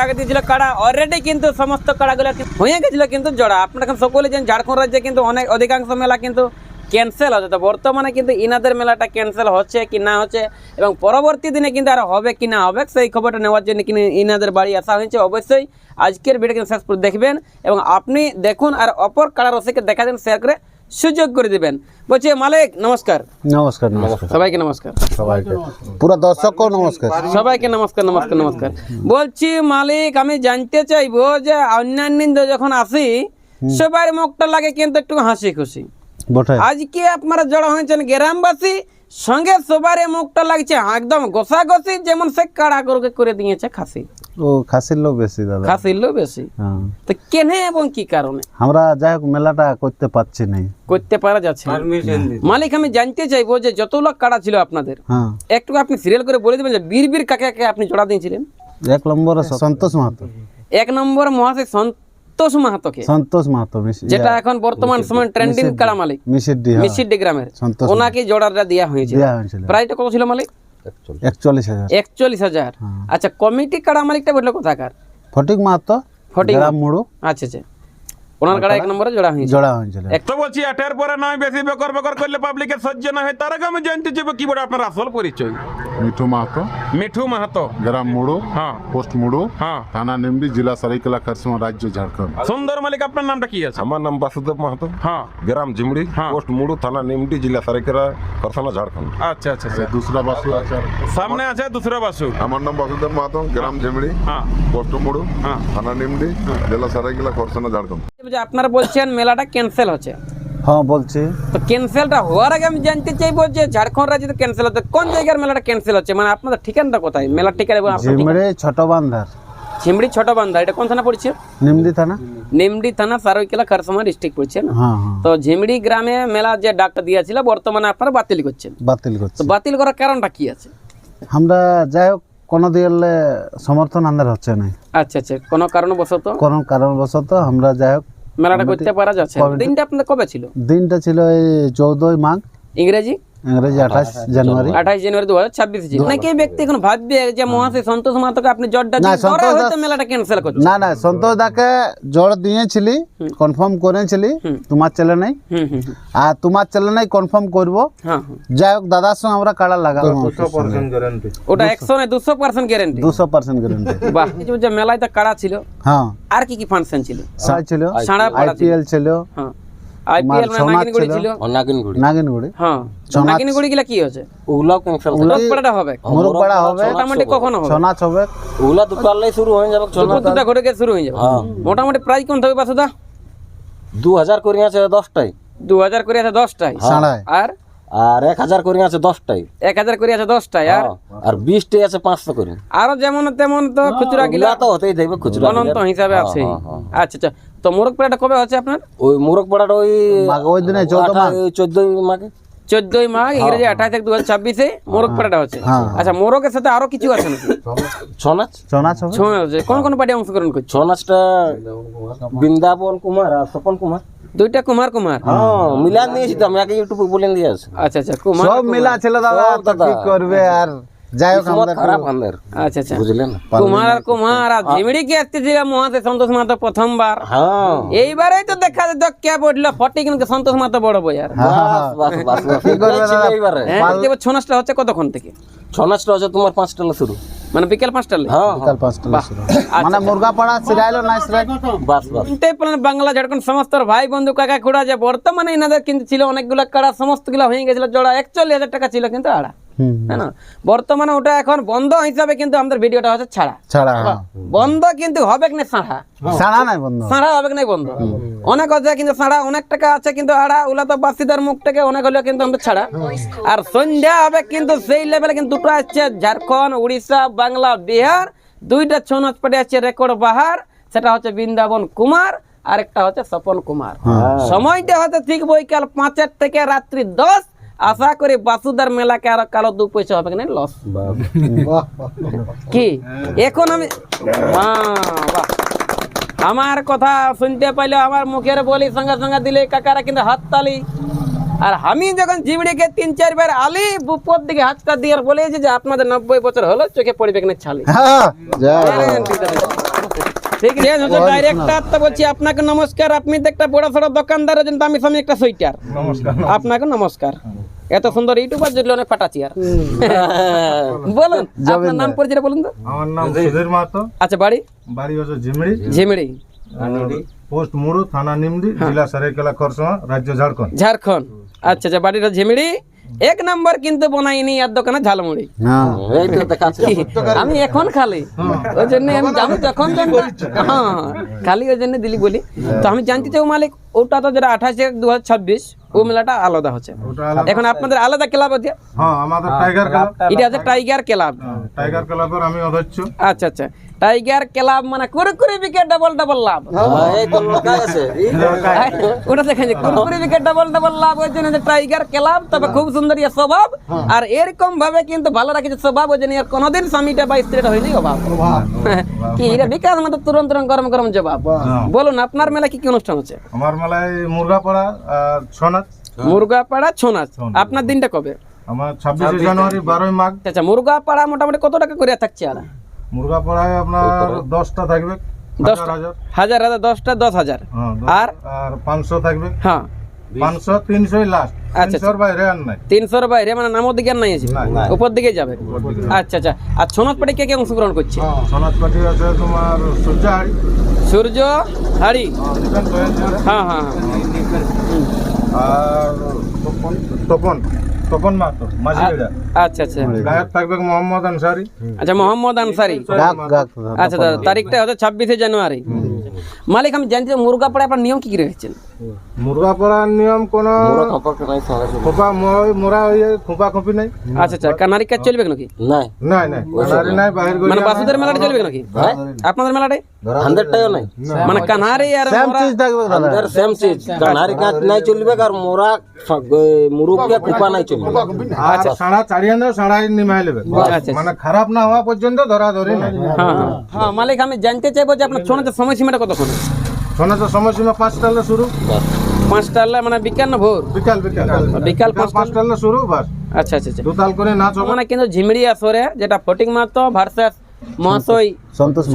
আগে দিয়েছিল কাড়া অলরেডি কিন্তু সমস্ত কাড়াগুলো হয়ে গেছিল কিন্তু জোড়া। আপনারা এখন সকলে জানেন ঝাড়খণ্ড রাজ্যে কিন্তু অনেক অধিকাংশ মেলা কিন্তু ক্যান্সেল হচ্ছে। তো বর্তমানে কিন্তু ইনাদের মেলাটা ক্যান্সেল হচ্ছে কি না হচ্ছে এবং পরবর্তী দিনে কিন্তু আর হবে কি না হবে সেই খবরটা নেওয়ার জন্য কিন্তু ইনাদের বাড়ি আসা হয়েছে। অবশ্যই আজকের ভিডিও কিন্তু শেষ করে দেখবেন এবং আপনি দেখুন আর অপর কাড়া রসিকে দেখা দেন, শেয়ার করে সুযোগ করে দিবেন। বলছি মালিক নমস্কার। নমস্কার নমস্কার সবাইকে নমস্কার। সবাইকে পুরো দর্শককেও নমস্কার। সবাইকে নমস্কার নমস্কার নমস্কার। বলছি মালিক আমি জানতে চাইবো যে অন্যান্য দিন যখন আসি সবার মুখটা লাগে কিন্তু একটু হাসি খুশি, বটে আজকে আপনারা জড়ো হয়েছেন গ্রামবাসী সঙ্গে সবার মুখটা লাগছে একদম গোসাগসি, যেমন সে কাড়া করে দিয়েছে খাসি। ও খাসির লোক বেশি দাদা, খাসির লোক বেশি। হ্যাঁ তো কেনে এবং কি কারণে আমরা যাই হোক মেলাটা করতে পারছি না। করতে পারা যাচ্ছে না? মালিক আমি জানতে চাইবো যে যতগুলো কাড়া ছিল আপনাদের হ্যাঁ একটু আপনি সিরিয়াল করে বলে দেবেন যে বীর বীর কাকে কাকে আপনি জোড়া দিয়েছিলেন। এক নম্বরে সন্তোষ মাহাতো। এক নম্বর মহাশয় সন্তোষ মাহাতোকে, সন্তোষ মাহাতো যেটা এখন বর্তমান সময় ট্রেন্ডিং কাড়া মালিক মিশিডি গ্রামের, ওনাকে জোড়াটা দেওয়া হয়েছিল। প্রাইসটা কত ছিল মালিক? 41,000। 41,000। আচ্ছা কমিটি কাড়া মালিকটা বললো কোথাকার? ফটিক মাহাতো, ফটিক গ্রাম মুড়ু। আচ্ছা আচ্ছা, ওনার কাড়া এক নম্বরে জোড়া হয়েছে। জোড়া হয়েছিল। তো বলছি এটার পরে নয় বেশি বেকর বেকর করলে পাবলিকের সহ্য না হয়, তার আগে আমি জানতে চাইবো কি বলে আপনার আসল পরিচয়। মিঠু মাহাতো, মিঠু মাহাতো, গ্রাম মুড়ো, হ্যাঁ পোস্ট মুড়ো, হ্যাঁ থানা নিমডি, জেলা সরাইকেলা, খরসুমা, রাজ্য ঝাড়খণ্ড। সুন্দর মালিক আপনার নামটা কি আছে? আমার নাম বাসুদেব মাহাতো, হ্যাঁ গ্রাম ঝিমড়ি, হ্যাঁ। পোস্ট মুড়ু, থানা নিমডি, জেলা সারাইকেলা, খরসানা, ঝাড়খণ্ড। আচ্ছা আচ্ছা আচ্ছা। দুসরা বাসু আছে। সামনে আছে দুসরা বাসু। আমার নাম বাসুদেব মাহাতো, গ্রাম ঝিমড়ি, হ্যাঁ পোস্ট মুড়ো, হ্যাঁ। থানা নিমডি, জেলা সরাইকেলা, খরসানা, ঝাড়খণ্ড। যে আপনারা বলছেন মেলাটা ক্যান্সেল হচ্ছে, হ্যাঁ বলছি। তো ক্যান্সেলটা হওয়ার আগে আমি জানতে চাইবো যে ঝাড়খণ্ড রাজ্যে তো ক্যান্সেল হচ্ছে, কোন জায়গার মেলাটা ক্যান্সেল হচ্ছে? মানে আপনাদের ঠিকানাটা কোথায়? মেলার ঠিকানা এবং আপনার ঠিকানা? ঝিমড়ি ছোট বান্ধার, ঝিমড়ি ছোট বান্ধা, এটা কোন থানা পড়ছে? নিমডি থানা। নিমডি থানা, সারৈকেলা, খরসমা ডিস্ট্রিক্ট পড়ছে না? হ্যাঁ হ্যাঁ তো ঝিমড়ি গ্রামে মেলা যে ডাকটা দিয়েছিল বর্তমানে আপনারা বাতিল করছেন, বাতিল করছি। তো বাতিল করার কারণটা কি আছে? আমরা যাই হোক কোনো দিলে সমর্থন আমাদের হচ্ছে না, আচ্ছা আচ্ছা, কোনো কারণবশত কোনো কারণবশত আমরা যাই হোক মেলাটা করতে পারা যাচ্ছে না। দিনটা আপনাদের কবে ছিল? দিনটা ছিল এই 14 মাঘ, ইংরেজি ইংরেজি 28 জানুয়ারি। 28 জানুয়ারি 2026 ছিল। অনেকে ব্যক্তি এখন ভাববে যে মহাশয় সন্তোষ মাহাতোকে আপনি জটটা দিয়ে সন্তোষ ধরা দাস- হয়তো মেলাটা ক্যান্সেল করছে। না না, সন্তোষ দাকে জোর দিয়েছিলি, কনফার্ম করেছিলি, তোমার চ্যানেল নাই হুম হুম হুম, আর তোমার চ্যানেল নাই কনফার্ম করব। হ্যাঁ হ্যাঁ, যাই হোক দাদার সঙ্গে আমরা কাড়া লাগাবো, ওটা 100 না 200% গ্যারান্টি। 200% গ্যারান্টি। বাহ, এই যে মেলায় তো কাড়া ছিল, হ্যাঁ আর কি কি ফাংশন ছিল? সাই ছিল, সাড়া পাড়া ছিল, আইপিএল ছিল, হ্যাঁ আইপিএল মানে সোনার নাগিনগুড়ি ছিল। ছিল, নাগিনগুড়ি, হ্যাঁ সোনার- নাগিনগুড়ি গুলা কি হচ্ছে? ওগুলাও ক্যান্সেল মোরগ পাড়াটা হবে, মুরগ পাড়া হবে, মোটামুটি কখন হবে? সোনাচ হবে। ওগুলা দুটো আল্লাই শুরু হয়ে যাবে। দুপুর দুটা ঘরে গিয়ে শুরু হয়ে যাবে। মোটামুটি প্রাইস কোন থাকবে বাসুদা? 2000 করে আছে 10টাই, 2000 করে আছে 10টায়, সাড়ায় আর আর 1000 করে আছে 10টাই, 1000 করে আছে 10টায়, আর আর 20টাই আছে 500 করে। আরো যেমন তেমন তো খুচরা গিলা ওগুলা তো হতেই দেবে খুচরা অনন্ত হিসাবে আছে। আচ্ছা আচ্ছা, তো মোরগ পাড়াটা কবে আছে আপনার? ওই মুরগ পাড়াটা ওই মাঘ, ওই দিনে 14 মাঘ। 14 মাঘে। 14 মাঘ, ইংরেজি 28 2026 মোরগ পাড়াটা আছে। আচ্ছা, মোরগের সাথে আরো কিছু আছে নাকি? ছনাচ সোনাচ হবে। ছয় আছে। কোন কোন পার্টি অংশগ্রহণ করছে? ছনাচটা বৃন্দাবন কুমার আর স্বপন কুমার। দুইটা কুমার কুমার। হ্যাঁ মিলান দিয়েছি তো আমি, আগে ইউটিউবে বলে দিয়ে আছে। আচ্ছা আচ্ছা, কুমার সব মিলা ছিল দাদা, সব তো দাদা। কি করবে আর। যাই হোক আমাদের খারাপ আমাদের, আচ্ছা আচ্ছা, বুঝলেন না? কুমার আর কুমার আর ঝিমড়ি কি আসতেছিল মহাতে সন্তোষ মাহাতো প্রথমবার। হ্যাঁ এইবারেই তো দেখা যেত কে পড়লো ফটিক কিন্তু সন্তোষ মাহাতো বড় বই আর। বাস বাস বাস কি করবে ছিল দাদা? এইবারে। হ্যাঁ, দেখো ছনাসটা হচ্ছে কতক্ষণ থেকে? ছনাচটা হচ্ছে তোমার 5টা শুরু। মানে বিকেল 5টা লাগে। হ্যাঁ কাল 5টা শুরু। মানে মুরগা পাড়া সিরাইলো নাই সিরাই। বাস বাস। এটাই প্ল্যান বাংলা ঝাড়খণ্ড সমস্ত ভাই বন্ধু কাকা খুড়া যে বর্তমানে এনাদের কিন্তু ছিল অনেকগুলো কাড়া, সমস্ত গুলা হয়ে গেছিল জোড়া 41,000 টাকা ছিল কিন্তু আড়া, হ্যাঁ না? বর্তমানে ওটা এখন বন্ধ হিসাবে কিন্তু আমাদের ভিডিওটা হচ্ছে ছাড়া। ছাড়া বন্ধ কিন্তু হবে কি না সাড়া? ছাড়া নাই বন্ধু। সাড়া হবে কি না বন্ধ? অনেক আছে কিন্তু সাড়া, অনেক টাকা আছে কিন্তু আড়া, ওগুলা তো বাসিদার মুখ থেকে অনেক হলেও কিন্তু আমাদের ছাড়া। আর সন্ধ্যা হবে কিন্তু সেই লেভেলে কিন্তু দুটো আসছে ঝাড়খণ্ড, উড়িষ্যা, বাংলা, বিহার, দুইটা ছৌ নাচ পার্টি আসছে রেকর্ড বাহার, সেটা হচ্ছে বৃন্দাবন কুমার আর একটা হচ্ছে স্বপন কুমার। সময়টা হচ্ছে ঠিক বৈকাল 5 থেকে রাত্রি 10। আশা করি বাসুদার মেলাকে আর কালো 2 পয়সা হবে কিনা লস কি? এখন আমি বাহ, আমার কথা শুনতে পাইলে আমার মুখের বলি সঙ্গে সঙ্গে দিলে কাকারা কিন্তু হাততালি। আর আমি যখন জিবড়িকে 3-4 বার আলি বুপর দিকে হাতটা দিয়ে বলেছি যে আপনাদের 90 বছর হলো চোখে পড়বে কিনা ছালি। হ্যাঁ, যাই হোক। গ্যারান্টি দেবে। ঠিক আছে ডাইরেক্টর তো বলছি আপনাকে নমস্কার, আপনি তো একটা বড় সড়ো দোকানদার আছেন, তো আমি সামনে একটা সোয়েটার। নমস্কার আপনাকে নমস্কার। এত সুন্দর ইউটিউবার জুড়লে অনেক ফাটাচ্ছি আর বলুন আপনার নাম পরিচয় বলুন তো। আমার নাম সুধীর মাহাতো, আচ্ছা বাড়ি বাড়ি হচ্ছে ঝিমড়ি, ঝিমড়ি পোস্ট মুড়ু, থানা নিমডি, জেলা সরাইকেলা, খরসোয়া, রাজ্য ঝাড়খণ্ড। ঝাড়খণ্ড। আচ্ছা আচ্ছা বাড়িটা ঝিমড়ি। এক নম্বর কিন্তু বানাইনি আর দোকানে ঝালমুড়ি। এই তো দেখাচ্ছে আমি এখন খালি ওই জন্য আমি জানি তখন হ্যাঁ খালি ওই জন্য দিলি বলি। তো আমি জানতে চাই মালিক ওটা তো যেটা 28/1/2026 ও মেলাটা আলাদা হচ্ছে, এখন আপনাদের আলাদা ক্লাব আছে? হ্যাঁ, আমাদের টাইগার ক্লাব। এটা আছে টাইগার ক্লাব। টাইগার ক্লাবের আমি অধ্যক্ষ। আচ্ছা আচ্ছা টাইগার ক্লাব মানে কুরকুরি বিকেট ডাবল ডাবল লাভ। এই তো লোকাল আছে ওটা দেখেন যে কুরকুরি বিকেট ডাবল ডাবল লাভ, ওই জন্য যে টাইগার ক্লাব। তবে খুব সুন্দর ইয়ে স্বভাব, আর এরকম ভাবে কিন্তু ভালো রাখেছে স্বভাব, ওই জন্য এর কোনোদিন স্বামীটা বা স্ত্রীটা হয়নি অভাব। কি এটা বিকাশ মতো তুরন্ত গরম গরম জবাব। বলুন আপনার মেলা কি কি অনুষ্ঠান আছে? আমার মেলায় মুরগাপাড়া আর ছৌ নাচ। মুরগাপাড়া ছৌ নাচ। আপনার দিনটা কবে? আমার 26 জানুয়ারি, 12 মাঘ। আচ্ছা মুরগাপাড়া মোটামুটি কত টাকা করে থাকছে? আর মুরগাপাড়ায় আপনার 10টা থাকবে, 10টা হাজার। হাজার হাজার 10টা 10,000। হ্যাঁ, আর আর 500 থাকবে। হ্যাঁ 500 300 লাস্ট। আচ্ছা, 300 বাইরে আর নাই। 300 বাইরে মানে নামর দিকে আর নাই আছে, নাই। উপর দিকে যাবে। আচ্ছা আচ্ছা আর ছৌ নাচ পার্টি কে কে অংশগ্রহণ করছে? ছৌ নাচ পার্টি আছে তোমার সূর্যাহারি, সূর্য হাড়ি। দীপেন সোহেল ছেলে, হ্যাঁ হ্যাঁ হ্যাঁ। আর তপন মাহাতো, মাঝিগেড়া। আচ্ছা আচ্ছা গায়ক থাকবে মোহাম্মদ আনসারি। আচ্ছা মোহাম্মদ আনসারি। আচ্ছা দাদা তারিখটা হচ্ছে 26 জানুয়ারি। মালিক আমি জানতে চাই মুরগাপাড়ায় আপনার নিয়ম কি কি রেখেছেন? মুরগা পড়ার নিয়ম কোন খোপা মোরা খোপা খোপি নাই। আচ্ছা আচ্ছা কানারি কাজ চলবে নাকি? নাই নাই নাই কানারি নাই, বাহির মানে বাসুদের মেলাটা চলবে নাকি আপনাদের মেলাটাই? 100টাও নাই, মানে কানারি আর মোরা আমাদের সেম চিজ। কানারি কাজ নাই চলবে, আর মোরা মুরুকে কুপা নাই চলবে। আচ্ছা সাড়া চাড়িয়ে নেও, সাড়াই নিমাই নেবে, আচ্ছা। মানে খারাপ না হওয়া পর্যন্ত ধরা ধরি নাই। হ্যাঁ হ্যাঁ হ্যাঁ মালিক আমি জানতে চাইবো যে আপনার ছৌ নাচের সময়সীমাটা কতক্ষণ? শোনাতে সময়সীমা 5টালে শুরু, 5টা মানে বিকাল না ভোর? বিকাল বিকাল 5টালে শুরু, বাস আচ্ছা আচ্ছা আচ্ছা। দুতাল করে নাচ হবে। মানে কিন্তু ঝিমড়ি আসরে যেটা ফটিক মাহাতো ভার্সেস মহাশয়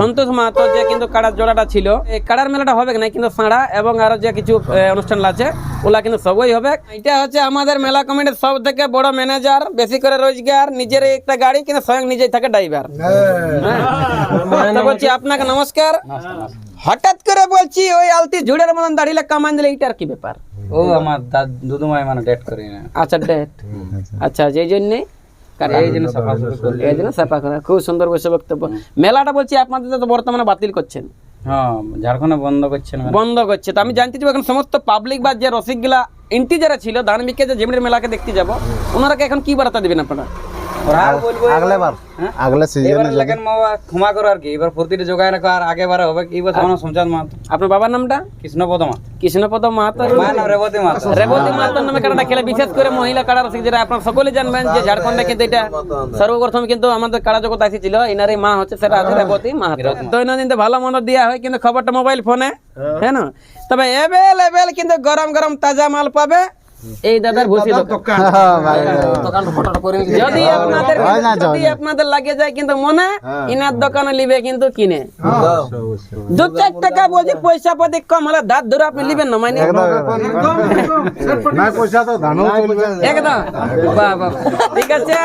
সন্তোষ মাহাতো যে কিন্তু কাড়ার জোড়াটা ছিল, এই কাড়ার মেলাটা হবে না, কিন্তু সাঁড়া এবং আরো যে কিছু অনুষ্ঠান আছে ওলা কিন্তু সবই হবে। এটা হচ্ছে আমাদের মেলা কমিটির সব থেকে বড় ম্যানেজার, বেশি করে রোজগার, নিজের একটা গাড়ি কিন্তু স্বয়ং নিজেই থাকে ড্রাইভার। বলছি আপনাকে নমস্কার। হঠাৎ করে বলছি ওই আলতি ঝুড়ের মতন দাঁড়িয়ে কামান দিলে এইটার কি ব্যাপার? ও আমার দুদুমাই মানে ডেট করে না। আচ্ছা ডেট, আচ্ছা যেই জন্যে এই জন্য সাফাসাফি করলে, এই জন্য সাফা করা। খুব সুন্দর বসে বক্তব্য। মেলাটা বলছি আপনাদের তো বর্তমানে বাতিল করছেন, হ্যাঁ ঝাড়খণ্ডে বন্ধ করছেন। বন্ধ করছে। তো আমি জানতে চাইবো এখন সমস্ত পাবলিক বা যে রসিকগুলা ইন্টি যারা ছিল ধার্মিককে যে ঝিমড়ির মেলাকে দেখতে যাব, ওনারাকে এখন কি বার্তা দিবেন আপনারা? ওরা বলবো আগলে সিজনে এবার লেখেন মামা ক্ষমা করো আর কি, এবার প্রতিটা জোগায় রাখো, আর আগে বারে হবে কি বছর সঞ্চাদ মাহাতো। আপনার বাবার নামটা? কৃষ্ণপদ মাহাতো। কৃষ্ণপদ মাহাতো। মায়ের নাম রেবতী মাহাতো। রেবতী মাহাতোর নামে কাড়াটা খেলে, বিশেষ করে মহিলা কাড়া রসিক যেটা আপনারা সকলে জানবেন যে ঝাড়খণ্ডে কিন্তু এটা সর্বপ্রথম কিন্তু আমাদের কাড়া জগৎ আসিছিল, এনারই মা হচ্ছে সেটা আছে রেবতী মাহাতো। দৈনন্দিন তো ভালো মন্দ দেওয়া হয়, কিন্তু খবরটা মোবাইল ফোনে, হ্যাঁ না? তবে এভেলেবেল কিন্তু গরম গরম তাজা মাল পাবে এই দাদার ভুসি দোকান। যদি আপনাদের লাগে যায় কিন্তু মনে ইনার দোকানে লিবে কিন্তু কিনে 2-4 টাকা বলছি পয়সা পাতি কম হলে দাঁত ধরে আপনি লিবেন না, মানে নাই পয়সা তো ধানও চলবে একদম। বাহ বাহ ঠিক আছে।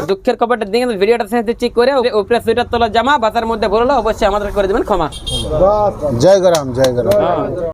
দুঃখের খবরটা দিয়ে কিন্তু ভিডিওটা সাথে চেক করে উপরে সুইটার তলা জামা ভাষার মধ্যে বললো, অবশ্যই আমাদের করে দেবেন ক্ষমা। জয় গরাম, জয় গরাম।